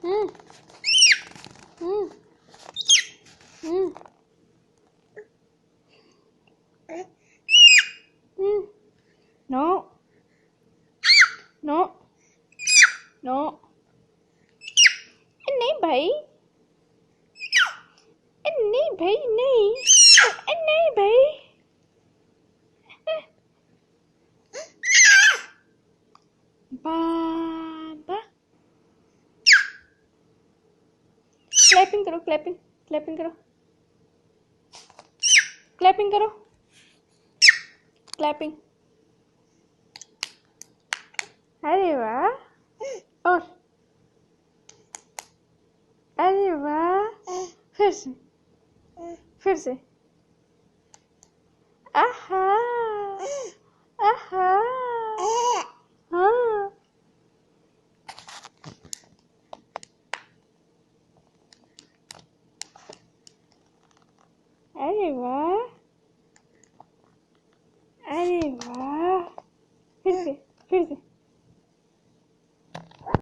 हम्म हम्म हम्म no no no नहीं भाई, नहीं भाई, नहीं नहीं भाई। बाबा क्लैपिंग करो, क्लैपिंग क्लैपिंग करो, क्लैपिंग करो, क्लैपिंग। अरे वाह, और अरे वाह, फिर से, फिर से। आहा आहा, हाँ। अरे वाह, अरे वाह, फिर से, फिर से।